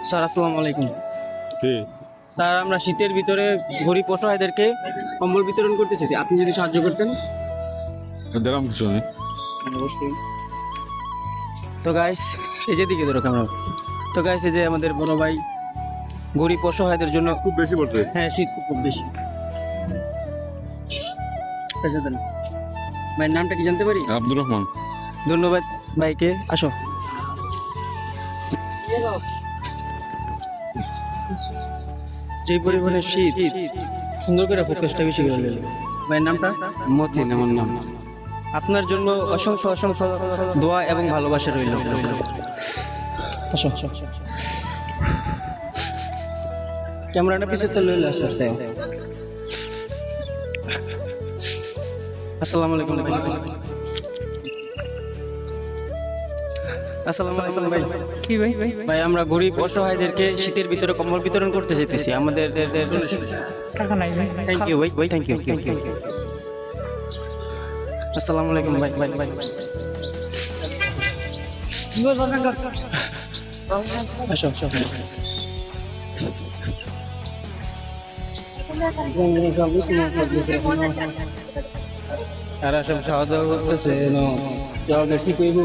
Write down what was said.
Sir আসসালামু আলাইকুম। জি, sir আমরা শীতের ভিতরে গরিব অসহায়দেরকে কম্বল বিতরণ করতে চাইছি, আপনি যদি সাহায্য করতেন। দিলাম কিছু নেই। অবশ্যই। তো গাইস এই যে দিকে ধরো ক্যামেরা। তো গাইস এই যে আমাদের বড় ভাই গরিব অসহায়দের জন্য খুব বেশি পড়ছে। হ্যাঁ শীত খুব বেশি। আচ্ছা দেন। ভাইয়ের নামটা কি জানতে পারি? আব্দুর রহমান। ধন্যবাদ ভাইকে। আসো। যে পরিমাণে শীত, সুন্দর করে ফোকাসটা বেশি করে দিলেন। ভাইয়ের নামটা? মতিন আমার নাম। আপনার জন্য অসংখ্য অসংখ্য দোয়া এবং ভালোবাসা রইল। আসো। ক্যামেরাটা পিছিয়ে তো লইলে আস্তে আস্তে। আসসালামু আলাইকুম। আসসালামু আলাইকুম ভাই। কি ভাই? ভাই আমরা গরিব অসহায়দেরকে শীতের ভিতরে কম্বল বিতরণ করতে চাইতেছি আমাদের। টাকা নাই ভাই। থ্যাংক ইউ ভাই, থ্যাংক ইউ। আসসালামু আলাইকুম ভাই। আসো। আর সব খাওয়া দাওয়া করতেছে ঠিক হইব।